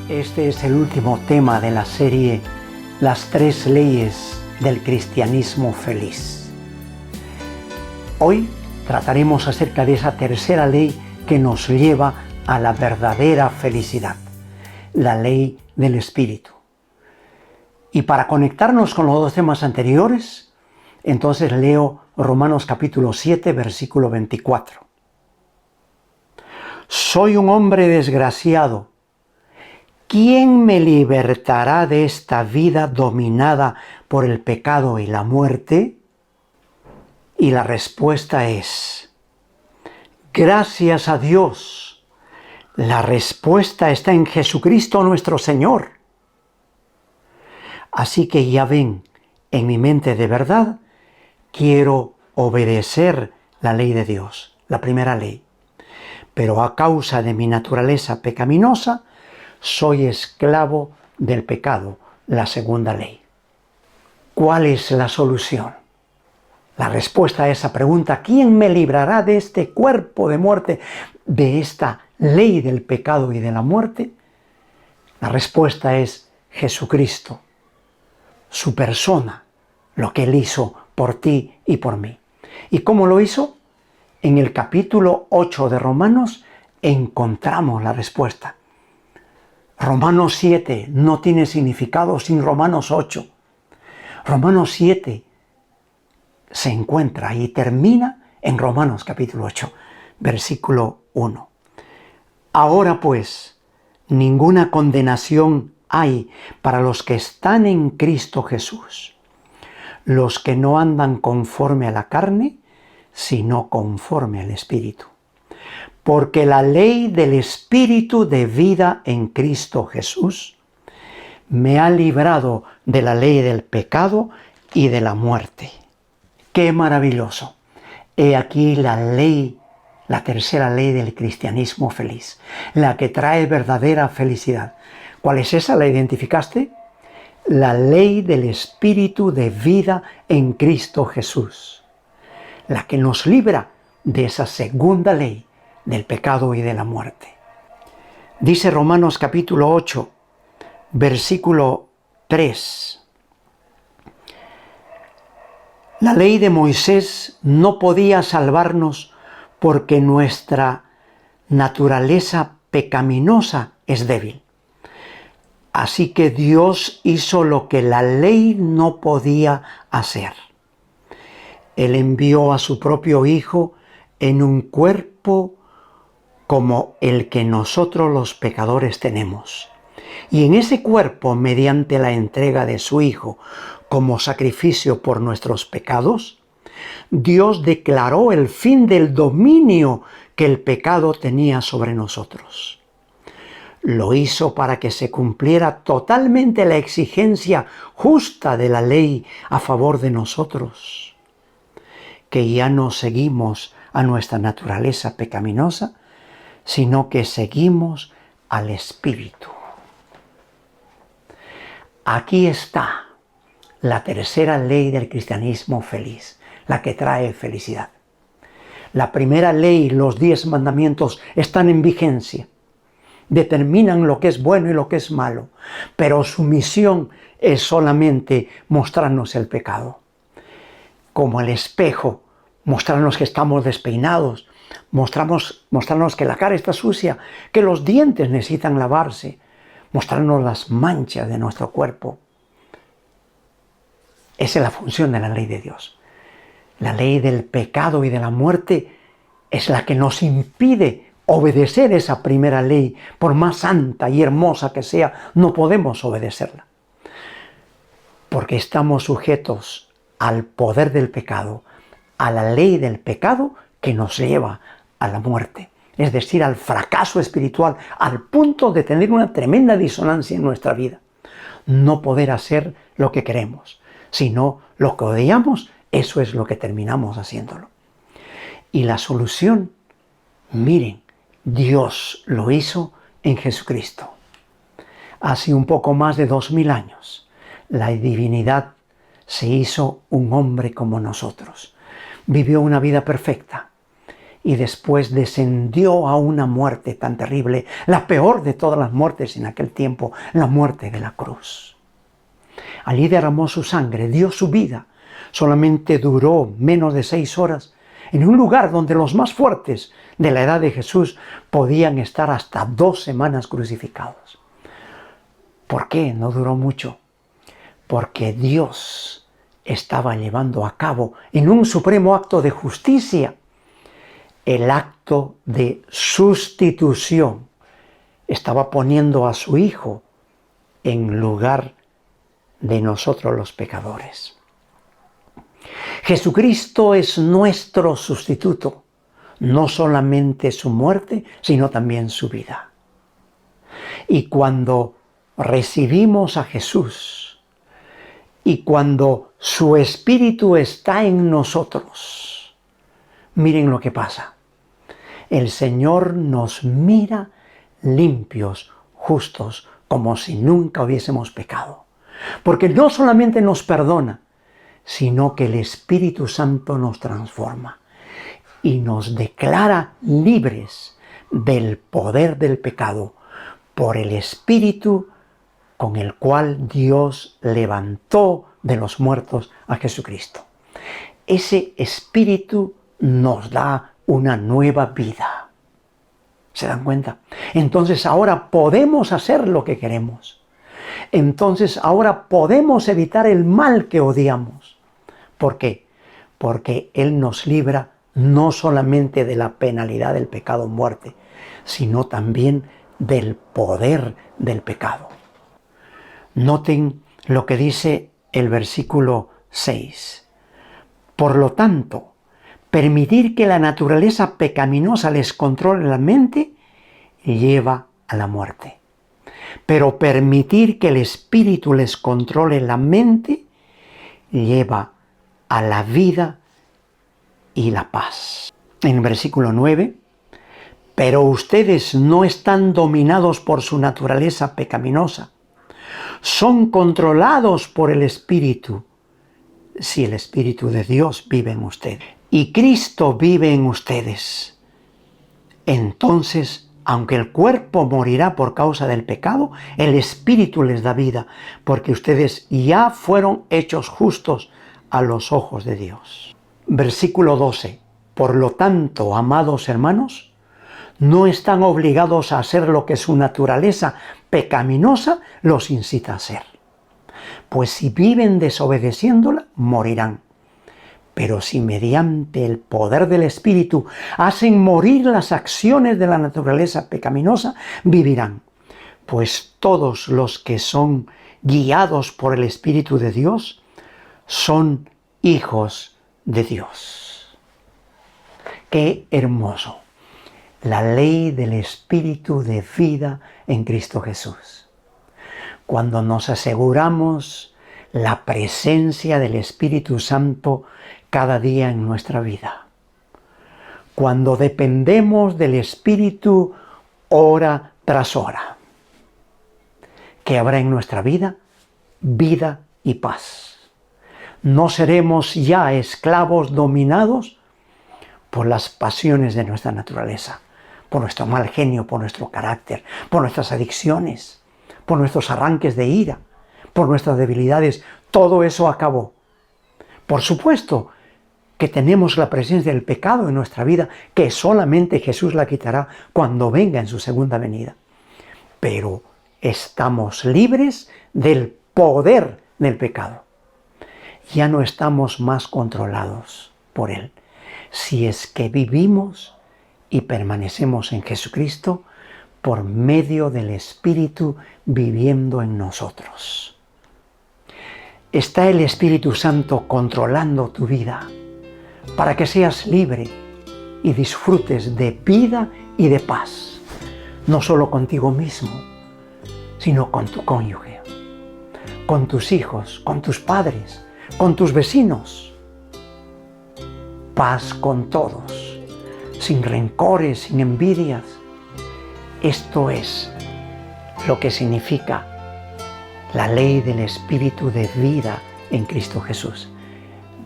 Este es el último tema de la serie Las tres leyes del cristianismo feliz. Hoy trataremos acerca de esa tercera ley que nos lleva a la verdadera felicidad, la ley del Espíritu. Y para conectarnos con los dos temas anteriores, entonces leo Romanos capítulo 7, versículo 24. Soy un hombre desgraciado. ¿Quién me libertará de esta vida dominada por el pecado y la muerte? Y la respuesta es, gracias a Dios. La respuesta está en Jesucristo nuestro Señor. Así que ya ven, en mi mente de verdad, quiero obedecer la ley de Dios, la primera ley. Pero a causa de mi naturaleza pecaminosa, soy esclavo del pecado, la segunda ley. ¿Cuál es la solución? La respuesta a esa pregunta, ¿quién me librará de este cuerpo de muerte, de esta ley del pecado y de la muerte? La respuesta es Jesucristo, su persona, lo que Él hizo por ti y por mí. ¿Y cómo lo hizo? En el capítulo 8 de Romanos encontramos la respuesta. Romanos 7 no tiene significado sin Romanos 8. Romanos 7 se encuentra y termina en Romanos capítulo 8, versículo 1. Ahora pues, ninguna condenación hay para los que están en Cristo Jesús, los que no andan conforme a la carne, sino conforme al Espíritu. Porque la ley del Espíritu de vida en Cristo Jesús me ha librado de la ley del pecado y de la muerte. ¡Qué maravilloso! He aquí la ley, la tercera ley del cristianismo feliz, la que trae verdadera felicidad. ¿Cuál es esa? ¿La identificaste? La ley del Espíritu de vida en Cristo Jesús, la que nos libra de esa segunda ley del pecado y de la muerte. Dice Romanos capítulo 8, versículo 3. La ley de Moisés no podía salvarnos porque nuestra naturaleza pecaminosa es débil. Así que Dios hizo lo que la ley no podía hacer. Él envió a su propio Hijo en un cuerpo como el que nosotros los pecadores tenemos. Y en ese cuerpo, mediante la entrega de su Hijo como sacrificio por nuestros pecados, Dios declaró el fin del dominio que el pecado tenía sobre nosotros. Lo hizo para que se cumpliera totalmente la exigencia justa de la ley a favor de nosotros, que ya no seguimos a nuestra naturaleza pecaminosa, sino que seguimos al Espíritu. Aquí está la tercera ley del cristianismo feliz, la que trae felicidad. La primera ley, los 10 mandamientos, están en vigencia. Determinan lo que es bueno y lo que es malo, pero su misión es solamente mostrarnos el pecado. Como el espejo, mostrarnos que estamos despeinados, mostrarnos que la cara está sucia, que los dientes necesitan lavarse, mostrarnos las manchas de nuestro cuerpo. Esa es la función de la ley de Dios. La ley del pecado y de la muerte es la que nos impide obedecer esa primera ley. Por más santa y hermosa que sea, no podemos obedecerla. Porque estamos sujetos al poder del pecado, a la ley del pecado que nos lleva a la muerte, es decir, al fracaso espiritual, al punto de tener una tremenda disonancia en nuestra vida. No poder hacer lo que queremos, sino lo que odiamos, eso es lo que terminamos haciéndolo. Y la solución, miren, Dios lo hizo en Jesucristo. Hace un poco más de 2000 años, la divinidad se hizo un hombre como nosotros. Vivió una vida perfecta y después descendió a una muerte tan terrible, la peor de todas las muertes en aquel tiempo, la muerte de la cruz. Allí derramó su sangre, dio su vida. Solamente duró menos de 6 horas en un lugar donde los más fuertes de la edad de Jesús podían estar hasta 2 semanas crucificados. ¿Por qué no duró mucho? Porque Dios estaba llevando a cabo en un supremo acto de justicia el acto de sustitución. Estaba poniendo a su Hijo en lugar de nosotros los pecadores. Jesucristo es nuestro sustituto, no solamente su muerte, sino también su vida. Y cuando recibimos a Jesús y cuando su Espíritu está en nosotros, miren lo que pasa. El Señor nos mira limpios, justos, como si nunca hubiésemos pecado. Porque no solamente nos perdona, sino que el Espíritu Santo nos transforma y nos declara libres del poder del pecado por el Espíritu con el cual Dios levantó de los muertos a Jesucristo. Ese Espíritu nos da una nueva vida. ¿Se dan cuenta? Entonces ahora podemos hacer lo que queremos. Entonces ahora podemos evitar el mal que odiamos. ¿Por qué? Porque Él nos libra no solamente de la penalidad del pecado, muerte, sino también del poder del pecado. Noten lo que dice el versículo 6. Por lo tanto, permitir que la naturaleza pecaminosa les controle la mente lleva a la muerte. Pero permitir que el Espíritu les controle la mente lleva a la vida y la paz. En el versículo 9, pero ustedes no están dominados por su naturaleza pecaminosa, son controlados por el Espíritu, si el Espíritu de Dios vive en ustedes. Y Cristo vive en ustedes. Entonces, aunque el cuerpo morirá por causa del pecado, el Espíritu les da vida, porque ustedes ya fueron hechos justos a los ojos de Dios. Versículo 12. Por lo tanto, amados hermanos, no están obligados a hacer lo que su naturaleza pecaminosa los incita a hacer. Pues si viven desobedeciéndola, morirán. Pero si mediante el poder del Espíritu hacen morir las acciones de la naturaleza pecaminosa, vivirán. Pues todos los que son guiados por el Espíritu de Dios son hijos de Dios. ¡Qué hermoso! La ley del Espíritu de vida en Cristo Jesús. Cuando nos aseguramos la presencia del Espíritu Santo cada día en nuestra vida. Cuando dependemos del Espíritu hora tras hora. ¿Qué habrá en nuestra vida? Vida y paz. No seremos ya esclavos dominados por las pasiones de nuestra naturaleza, por nuestro mal genio, por nuestro carácter, por nuestras adicciones, por nuestros arranques de ira, por nuestras debilidades. Todo eso acabó. Por supuesto que tenemos la presencia del pecado en nuestra vida, que solamente Jesús la quitará cuando venga en su segunda venida. Pero estamos libres del poder del pecado. Ya no estamos más controlados por él. Si es que vivimos y permanecemos en Jesucristo por medio del Espíritu viviendo en nosotros. Está el Espíritu Santo controlando tu vida para que seas libre y disfrutes de vida y de paz, no solo contigo mismo, sino con tu cónyuge, con tus hijos, con tus padres, con tus vecinos. Paz con todos, sin rencores, sin envidias. Esto es lo que significa la ley del Espíritu de vida en Cristo Jesús.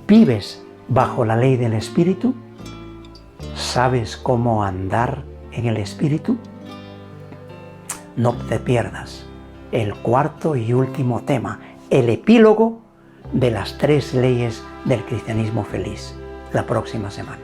¿Vives bajo la ley del Espíritu? ¿Sabes cómo andar en el Espíritu? No te pierdas el cuarto y último tema, el epílogo de las 3 leyes del cristianismo feliz, la próxima semana.